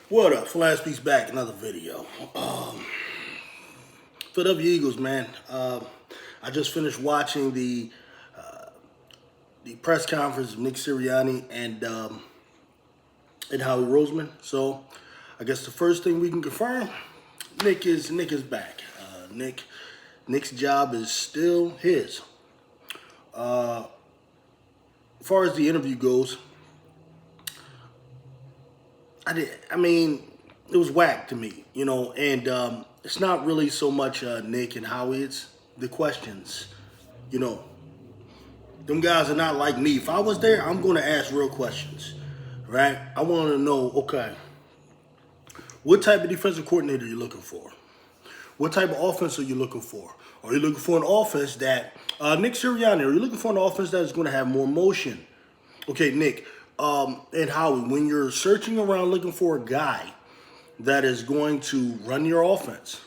What up? Last piece back, another video. Philadelphia Eagles, man. I just finished watching the press conference of Nick Sirianni and Howie Roseman. So, I guess the first thing we can confirm, Nick is back. Nick's job is still his. As far as the interview goes, I mean, it was whack to me, and it's not really so much Nick and Howie. It's the questions, you know. Them guys are not like me. If I was there, I'm going to ask real questions, right? I want to know, okay, what type of defensive coordinator are you looking for? What type of offense are you looking for? Are you looking for an offense that, Nick Sirianni, are you looking for an offense that is going to have more motion? Okay, Nick, and Howie, when you're searching around looking for a guy that is going to run your offense,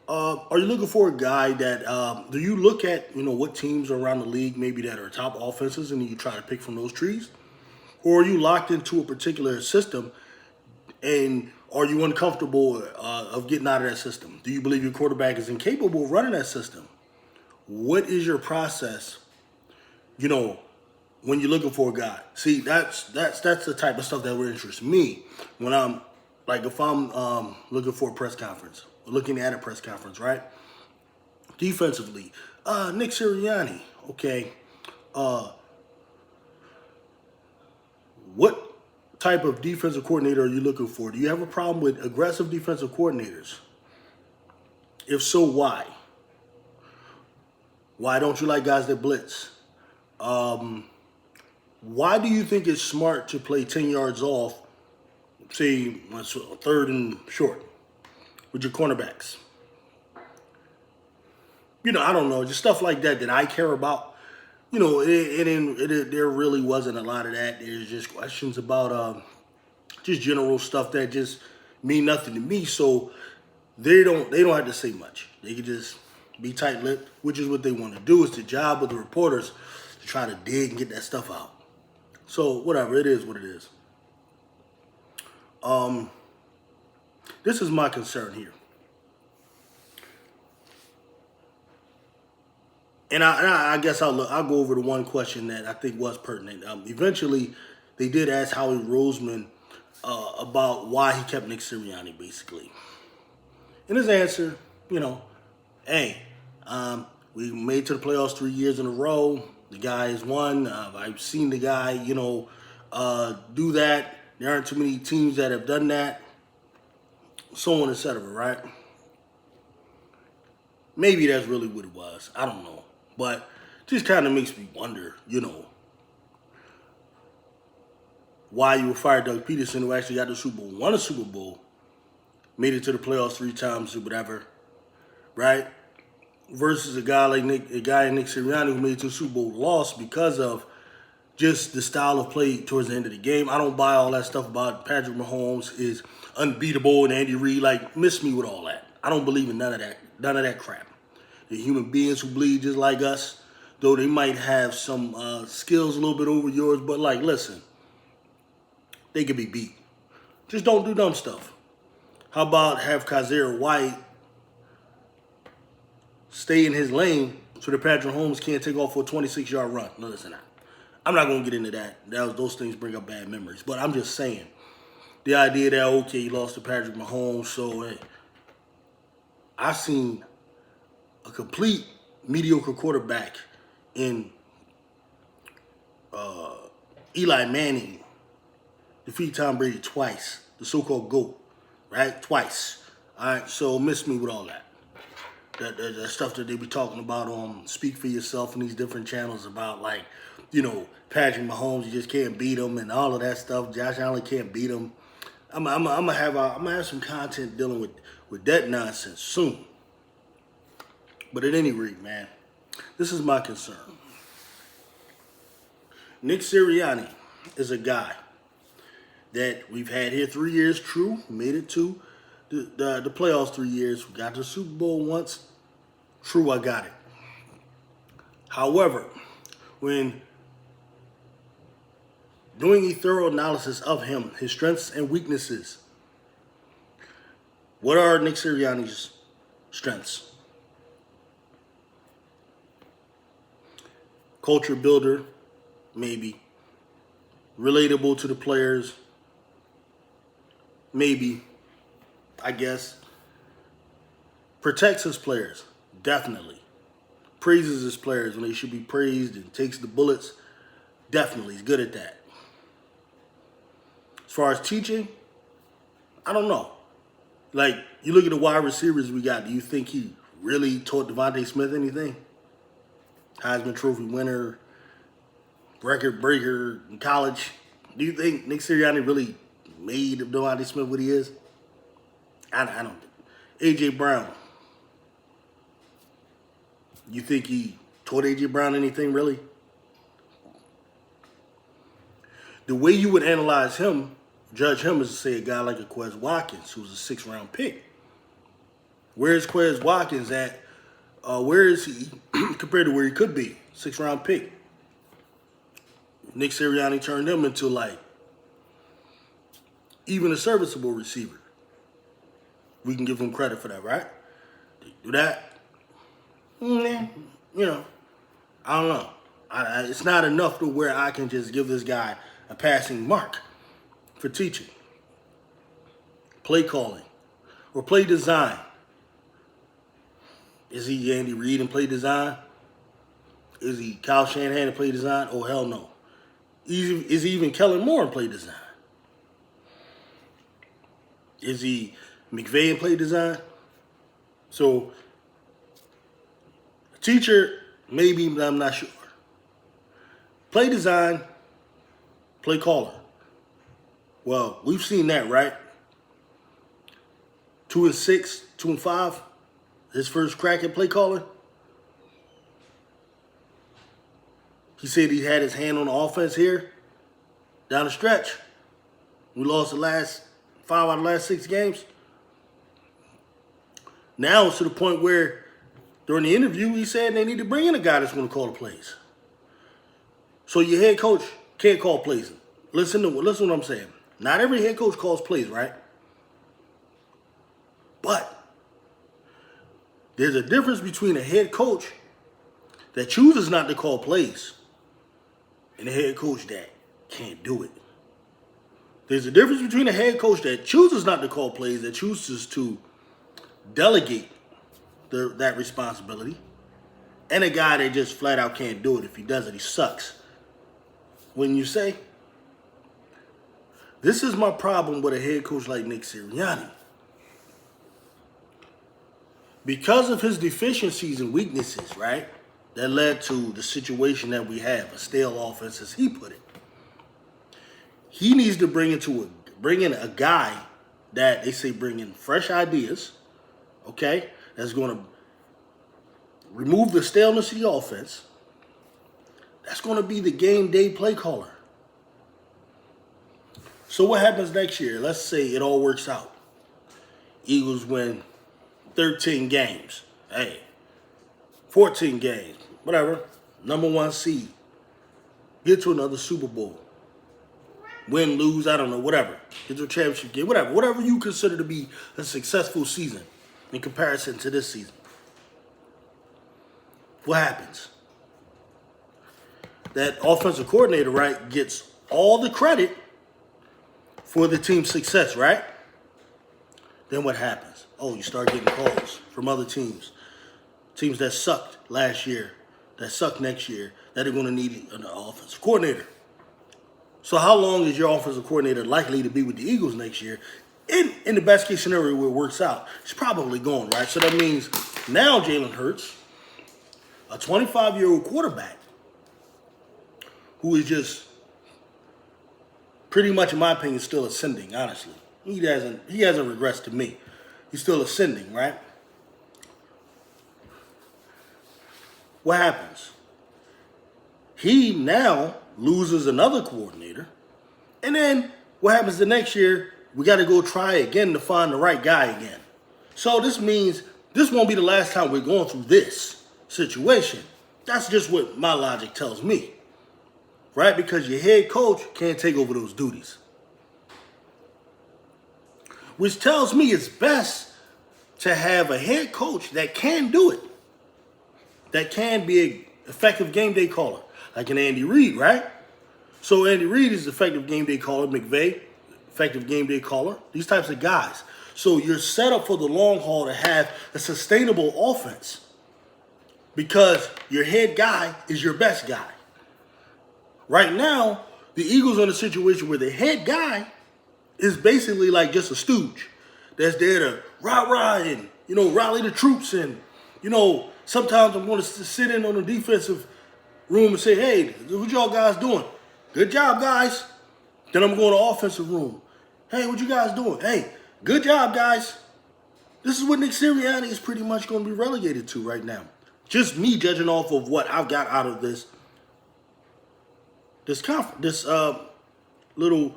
are you looking for a guy that, do you look at, what teams are around the league maybe that are top offenses and you try to pick from those trees? Or are you locked into a particular system and are you uncomfortable of getting out of that system? Do you believe your quarterback is incapable of running that system? What is your process, when you're looking for a guy? See, that's the type of stuff that would interest me when if I'm looking for a press conference, looking at a press conference, right? Defensively, Nick Sirianni, okay. What type of defensive coordinator are you looking for? Do you have a problem with aggressive defensive coordinators? If so, why? Why don't you like guys that blitz? Why do you think it's smart to play 10 yards off, say, third and short with your cornerbacks? I don't know, just stuff like that I care about. There really wasn't a lot of that. There's just questions about just general stuff that just mean nothing to me. So they don't have to say much. They can just be tight-lipped, which is what they want to do. It's the job of the reporters to try to dig and get that stuff out. So whatever, it is what it is. This is my concern here. And I guess I'll go over the one question that I think was pertinent. Eventually, they did ask Howie Roseman about why he kept Nick Sirianni, basically. And his answer, hey, we made it to the playoffs 3 years in a row. The guy has won. I've seen the guy, do that. There aren't too many teams that have done that. So on and cetera, right? Maybe that's really what it was. I don't know. But just kind of makes me wonder, why you would fire Doug Peterson, who actually got the Super Bowl, won a Super Bowl, made it to the playoffs 3 times or whatever, right? Versus a guy like Nick Sirianni, who made it to the Super Bowl, lost because of just the style of play towards the end of the game. I don't buy all that stuff about Patrick Mahomes is unbeatable and Andy Reid. Miss me with all that. I don't believe in none of that crap. They're human beings who bleed just like us, though they might have some skills a little bit over yours. But listen, they can be beat. Just don't do dumb stuff. How about have Kazir White stay in his lane so that Patrick Mahomes can't take off for a 26-yard run? No, listen, I'm not going to get into that. Those things bring up bad memories. But I'm just saying, the idea that, okay, he lost to Patrick Mahomes, so hey, I've seen a complete mediocre quarterback in Eli Manning defeat Tom Brady twice, the so-called GOAT, right? Twice. All right, so miss me with all that. That stuff that they be talking about on Speak for Yourself and these different channels about Patrick Mahomes, you just can't beat him and all of that stuff. Josh Allen can't beat him. I'm gonna have some content dealing with that nonsense soon. But at any rate, man, this is my concern. Nick Sirianni is a guy that we've had here 3 years, true. Made it to the playoffs 3 years. We got to the Super Bowl once. True, I got it. However, when doing a thorough analysis of him, his strengths and weaknesses, What are Nick Sirianni's strengths? Culture builder, maybe. Relatable to the players, maybe. I guess. Protects his players, definitely. Praises his players when they should be praised and takes the bullets, definitely. He's good at that. As far as teaching, I don't know. Like, you look at the wide receivers we got, do you think he really taught Devontae Smith anything? Heisman Trophy winner, record breaker in college. Do you think Nick Sirianni really made Devontae Smith what he is? I don't think. A.J. Brown. You think he taught A.J. Brown anything, really? The way you would analyze him, judge him, is to say a guy like a Quez Watkins, who's a 6th-round pick. Where's Quez Watkins at? Where is he compared to where he could be? 6th-round pick. Nick Sirianni turned him into, like, even a serviceable receiver. We can give him credit for that, right? Do that? You know, I don't know. It's not enough to where I can just give this guy a passing mark for teaching, play calling, or play design. Is he Andy Reid in play design? Is he Kyle Shanahan in play design? Oh, hell no. Is he even Kellen Moore in play design? Is he McVay in play design? So, teacher, maybe, but I'm not sure. Play design, play caller. Well, we've seen that, right? 2-6, 2-5. His first crack at play calling. He said he had his hand on the offense here, down the stretch. We lost the last 5 out of the last 6 games. Now it's to the point where during the interview he said they need to bring in a guy that's going to call the plays. So your head coach can't call plays. Listen to what I'm saying. Not every head coach calls plays, right? But there's a difference between a head coach that chooses not to call plays and a head coach that can't do it. There's a difference between a head coach that chooses not to call plays, that chooses to delegate that responsibility, and a guy that just flat out can't do it. If he does it, he sucks. Wouldn't you say? This is my problem with a head coach like Nick Sirianni. Because of his deficiencies and weaknesses, right, that led to the situation that we have, a stale offense, as he put it. He needs to bring in a guy that they say bring in fresh ideas, okay, that's going to remove the staleness of the offense. That's going to be the game day play caller. So what happens next year? Let's say it all works out. Eagles win 13 games. Hey, 14 games. Whatever. Number 1 seed. Get to another Super Bowl. Win, lose, I don't know, whatever. Get to a championship game, whatever. Whatever you consider to be a successful season in comparison to this season. What happens? That offensive coordinator, right, gets all the credit for the team's success, right? Then what happens? Oh, you start getting calls from other teams. Teams that sucked last year, that suck next year, that are going to need an offensive coordinator. So how long is your offensive coordinator likely to be with the Eagles next year? In the best case scenario where it works out, he's probably gone, right? So that means now Jalen Hurts, a 25-year-old quarterback, who is just pretty much, in my opinion, still ascending, honestly. He hasn't regressed to me. He's still ascending, right? What happens? He now loses another coordinator. And then what happens the next year? We got to go try again to find the right guy again. So this means this won't be the last time we're going through this situation. That's just what my logic tells me. Right? Because your head coach can't take over those duties. Which tells me it's best to have a head coach that can do it, that can be an effective game day caller, like an Andy Reid, right? So Andy Reid is effective game day caller, McVay, effective game day caller, these types of guys. So you're set up for the long haul to have a sustainable offense because your head guy is your best guy. Right now, the Eagles are in a situation where the head guy is basically like just a stooge that's there to rah-rah and, rally the troops. And, sometimes I'm going to sit in on the defensive room and say, hey, what y'all guys doing? Good job, guys. Then I'm going to offensive room. Hey, what you guys doing? Hey, good job, guys. This is what Nick Sirianni is pretty much going to be relegated to right now. Just me judging off of what I've got out of this little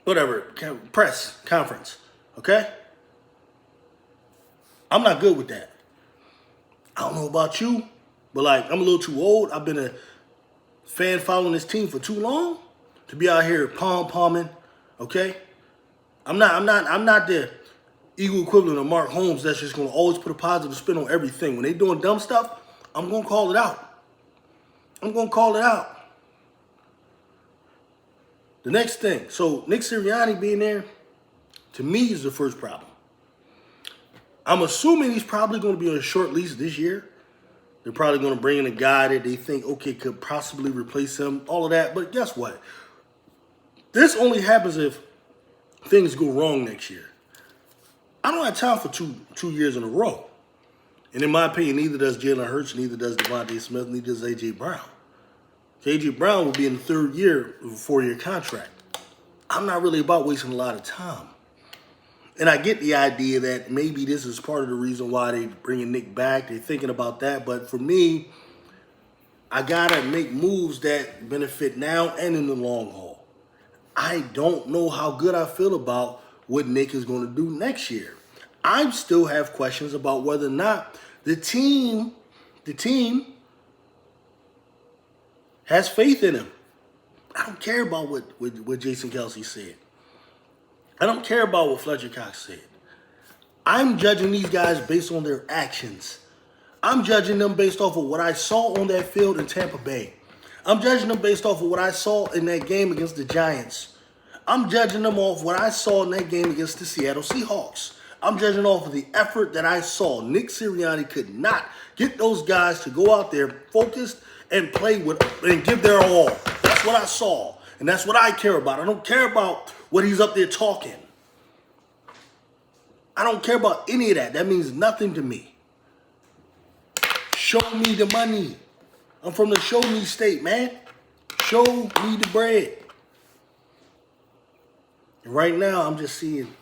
whatever press conference. Okay? I'm not good with that. I don't know about you, but I'm a little too old. I've been a fan following this team for too long to be out here pom-pomming. Okay? I'm not the Eagle equivalent of Mark Holmes that's just going to always put a positive spin on everything. When they doing dumb stuff, I'm going to call it out. The next thing, so Nick Sirianni being there, to me, is the first problem. I'm assuming he's probably going to be on a short lease this year. They're probably going to bring in a guy that they think, could possibly replace him, all of that. But guess what? This only happens if things go wrong next year. I don't have time for two years in a row. And in my opinion, neither does Jalen Hurts, neither does Devontae Smith, neither does A.J. Brown. A.J. Brown will be in the third year of a 4-year contract. I'm not really about wasting a lot of time. And I get the idea that maybe this is part of the reason why they're bringing Nick back. They're thinking about that. But for me, I got to make moves that benefit now and in the long haul. I don't know how good I feel about what Nick is going to do next year. I still have questions about whether or not the team has faith in him. I don't care about what Jason Kelce said. I don't care about what Fletcher Cox said. I'm judging these guys based on their actions. I'm judging them based off of what I saw on that field in Tampa Bay. I'm judging them based off of what I saw in that game against the Giants. I'm judging them off what I saw in that game against the Seattle Seahawks. I'm judging off of the effort that I saw. Nick Sirianni could not get those guys to go out there focused and play with and give their all. That's what I saw. And that's what I care about. I don't care about what he's up there talking. I don't care about any of that. That means nothing to me. Show me the money. I'm from the show me state, man. Show me the bread. And right now, I'm just seeing,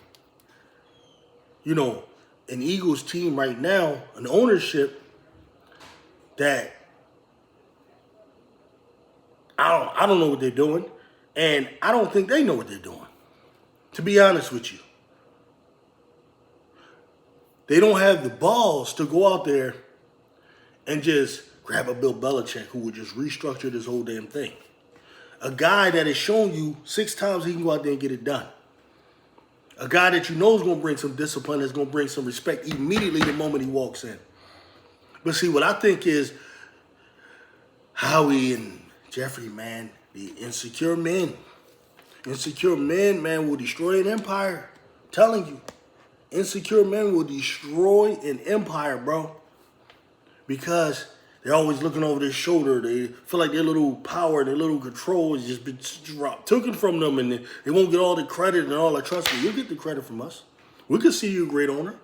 an Eagles team right now, an ownership that I don't know what they're doing, and I don't think they know what they're doing, to be honest with you. They don't have the balls to go out there and just grab a Bill Belichick who would just restructure this whole damn thing. A guy that has shown you 6 times he can go out there and get it done. A guy that you know is going to bring some discipline, is going to bring some respect immediately the moment he walks in. But see, what I think is Howie and Jeffrey, man, the insecure men. Insecure men, man, will destroy an empire. I'm telling you. Insecure men will destroy an empire, bro. Because they're always looking over their shoulder. They feel like their little power, their little control has just been taken from them, and they won't get all the credit and all that. Trust me, you'll get the credit from us. We could see you a great owner.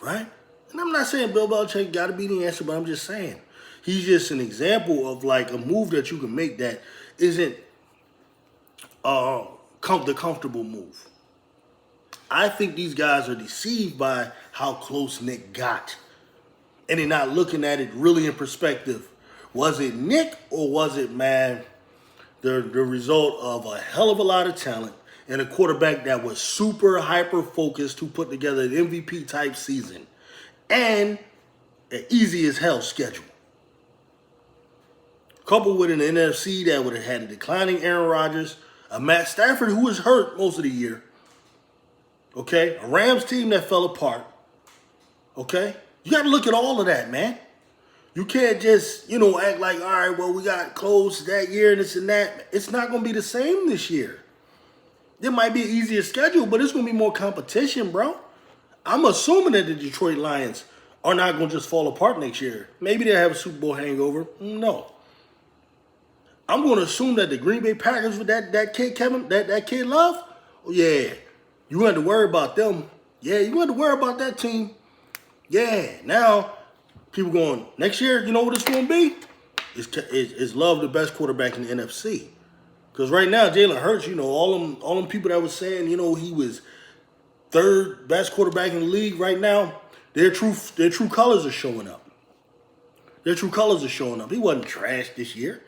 Right? And I'm not saying Bill Belichick got to be the answer, but I'm just saying he's just an example of a move that you can make that isn't the comfortable move. I think these guys are deceived by how close Nick got. And they're not looking at it really in perspective. Was it Nick or was it, man, the result of a hell of a lot of talent and a quarterback that was super hyper-focused to put together an MVP-type season and an easy-as-hell schedule? Coupled with an NFC that would have had a declining Aaron Rodgers, a Matt Stafford who was hurt most of the year, Okay? A Rams team that fell apart. Okay? You got to look at all of that, man. You can't just, act like, all right, well, we got close that year and this and that. It's not going to be the same this year. There might be an easier schedule, but it's going to be more competition, bro. I'm assuming that the Detroit Lions are not going to just fall apart next year. Maybe they'll have a Super Bowl hangover. No. I'm going to assume that the Green Bay Packers with that kid Kevin, that kid Love, oh, yeah, you had to worry about them. Yeah, you had to worry about that team. Yeah, now people going, next year, you know what it's going to be? Is Love the best quarterback in the NFC? Because right now, Jalen Hurts, all them people that was saying, he was third best quarterback in the league right now, their true colors are showing up. Their true colors are showing up. He wasn't trash this year.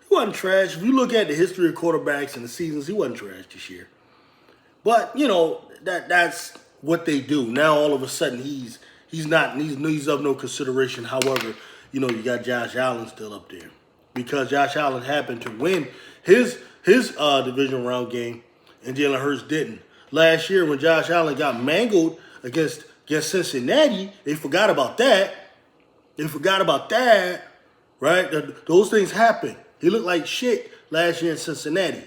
He wasn't trash. If you look at the history of quarterbacks and the seasons, he wasn't trash this year. But, that's what they do. Now all of a sudden he's of no consideration. However, you got Josh Allen still up there. Because Josh Allen happened to win his division round game and Jalen Hurts didn't. Last year when Josh Allen got mangled against Cincinnati, they forgot about that. Right? Those things happen. He looked like shit last year in Cincinnati.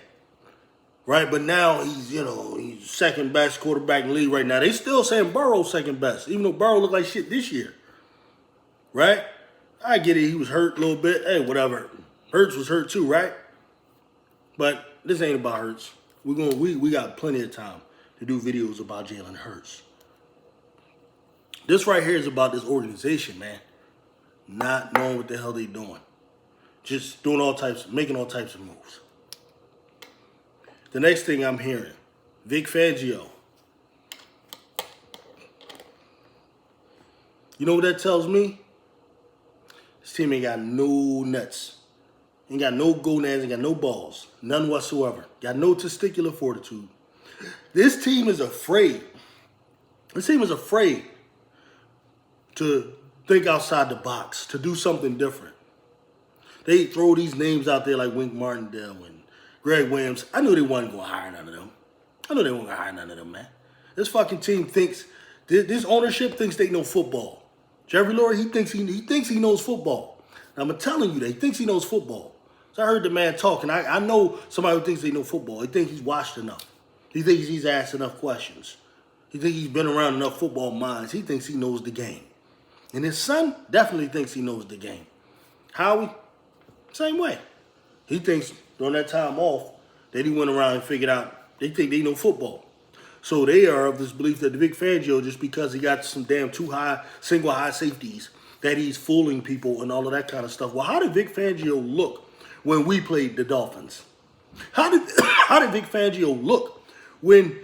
Right? But now he's second best quarterback in the league right now. They still saying Burrow's second best, even though Burrow looked like shit this year. Right? I get it. He was hurt a little bit. Hey, whatever. Hurts was hurt too, right? But this ain't about Hurts. We got plenty of time to do videos about Jalen Hurts. This right here is about this organization, man. Not knowing what the hell they doing. Just making all types of moves. The next thing I'm hearing, Vic Fangio. You know what that tells me? This team ain't got no nuts. Ain't got no gonads, ain't got no balls. None whatsoever. Got no testicular fortitude. This team is afraid. This team is afraid to think outside the box, to do something different. They throw these names out there like Wink Martindale and Greg Williams. I knew they wasn't going to hire none of them. Man. This fucking team thinks, this ownership thinks they know football. Jerry Lurie, he thinks he knows football. And I'm telling you that he thinks he knows football. So I heard the man talk, and I know somebody who thinks they know football. He thinks he's watched enough. He thinks he's asked enough questions. He thinks he's been around enough football minds. He thinks he knows the game. And his son definitely thinks he knows the game. Howie, same way. He thinks during that time off that he went around and figured out they think they know football. So they are of this belief that the Vic Fangio, just because he got some damn single high safeties, that he's fooling people and all of that kind of stuff. Well, how did Vic Fangio look when we played the Dolphins? How did Vic Fangio look when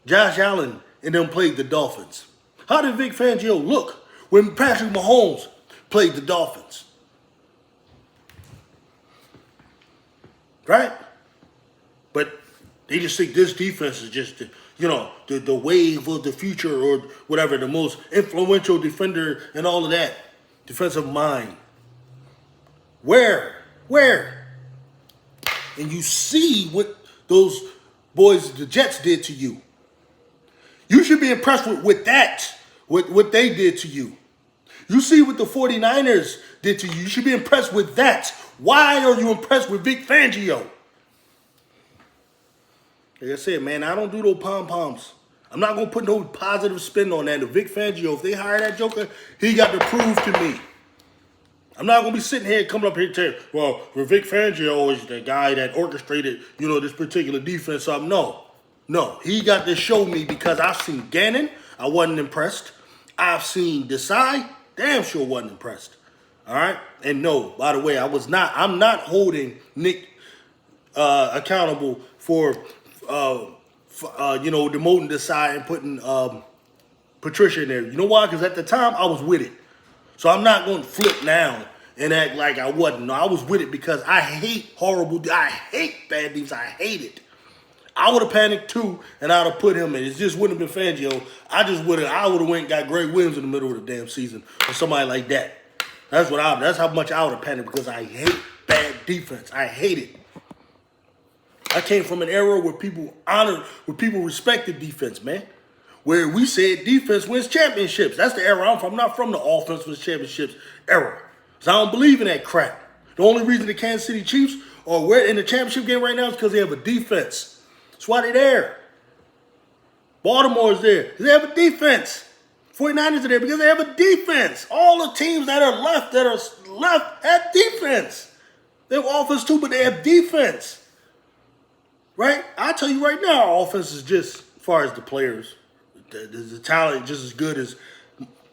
Josh Allen and them played the Dolphins? How did Vic Fangio look when Patrick Mahomes played the Dolphins? Right? But they just think this defense is just, the wave of the future or whatever, the most influential defender and all of that. Defensive mind. Where? And you see what those boys, the Jets, did to you. You should be impressed with that, what they did to you. You see what the 49ers did to you. You should be impressed with that. Why are you impressed with Vic Fangio? Like I said, man, I don't do no pom-poms. I'm not going to put no positive spin on that. The Vic Fangio, if they hire that joker, he got to prove to me. I'm not going to be sitting here coming up here telling, well, Vic Fangio is the guy that orchestrated, this particular defense up. No, he got to show me because I've seen Gannon. I wasn't impressed. I've seen Desai. Damn sure wasn't impressed. All right? And no, by the way, I'm not holding Nick accountable for demoting Desai and putting Patricia in there. You know why? Because at the time, I was with it. So I'm not going to flip now and act like I wasn't. No, I was with it because I hate bad defense. I hate it. I would have panicked too, and I would have put him in. It just wouldn't have been Fangio. I would have went and got Greg Williams in the middle of the damn season or somebody like that. That's how much I would have panicked because I hate bad defense. I hate it. I came from an era where people respected defense, man. where we said defense wins championships. That's the era I'm from. I'm not from the offense wins championships era. So I don't believe in that crap. The only reason the Kansas City Chiefs are in the championship game right now is because they have a defense. That's why they're there. Baltimore is there because they have a defense. 49ers are there because they have a defense. All the teams that are left have defense. They have offense too, but they have defense. Right? I tell you right now, our offense is just, as far as the players, the talent just as good as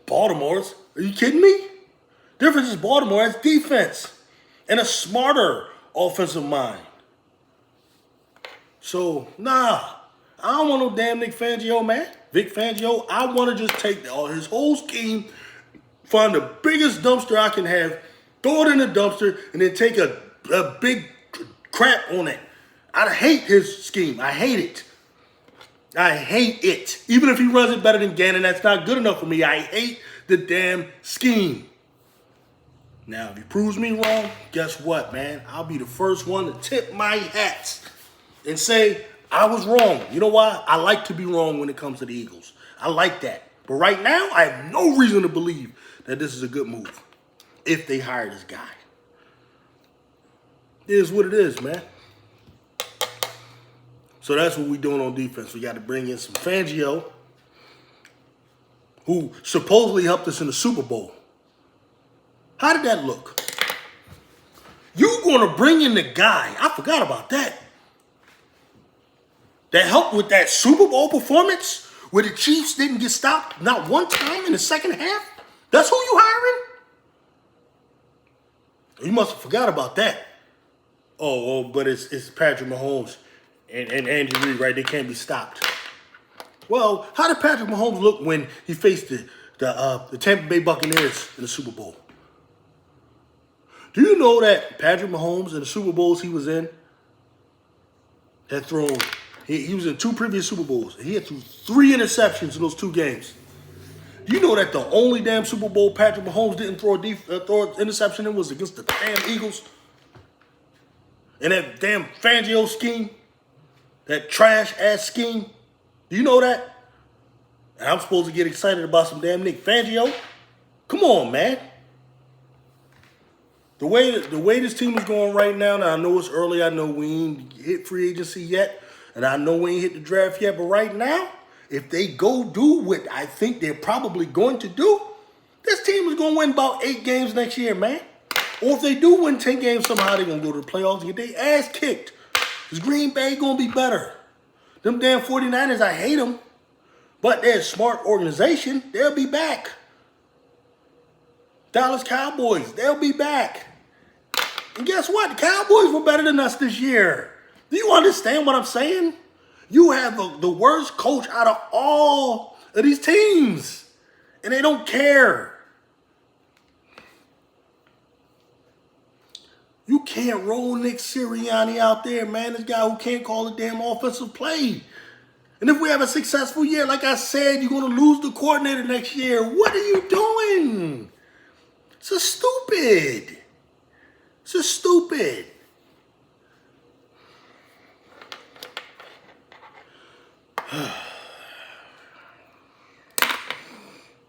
Baltimore's. Are you kidding me? Difference is Baltimore has defense and a smarter offensive mind. So, nah, I don't want no damn Nick Fangio, man. Vic Fangio, I want to just take his whole scheme, find the biggest dumpster I can have, throw it in the dumpster, and then take a big crap on it. I hate his scheme. I hate it. I hate it. Even if he runs it better than Gannon, that's not good enough for me. I hate the damn scheme. Now, if he proves me wrong, guess what, man? I'll be the first one to tip my hat and say, I was wrong. You know why? I like to be wrong when it comes to the Eagles. I like that. But right now, I have no reason to believe that this is a good move if they hire this guy. It is what it is, man. So that's what we're doing on defense. We got to bring in some Fangio, who supposedly helped us in the Super Bowl. How did that look? You going to bring in the guy, I forgot about that, that helped with that Super Bowl performance where the Chiefs didn't get stopped not one time in the second half? That's who you hiring? You must have forgot about that. Oh, but it's Patrick Mahomes and Andrew Reid, right? They can't be stopped. Well, how did Patrick Mahomes look when he faced the Tampa Bay Buccaneers in the Super Bowl? Do you know that Patrick Mahomes in the Super Bowls he was in had thrown, he was in 2 previous Super Bowls. He had threw 3 interceptions in those 2 games. Do you know that the only damn Super Bowl Patrick Mahomes didn't throw an interception in was against the damn Eagles? And that damn Fangio scheme, that trash-ass scheme, do you know that? And I'm supposed to get excited about some damn Nick Fangio? Come on, man. The way this team is going right now, I know it's early, I know we ain't hit free agency yet, and I know we ain't hit the draft yet, but right now, if they go do what I think they're probably going to do, this team is going to win about 8 games next year, man. Or if they do win 10 games somehow, they're going to go to the playoffs and get their ass kicked. Because Green Bay going to be better. Them damn 49ers, I hate them, but they're a smart organization. They'll be back. Dallas Cowboys, they'll be back. And guess what? The Cowboys were better than us this year. Do you understand what I'm saying? You have the worst coach out of all of these teams. And they don't care. You can't roll Nick Sirianni out there, man. This guy who can't call a damn offensive play. And if we have a successful year, like I said, you're going to lose the coordinator next year. What are you doing? It's just stupid. It's just stupid.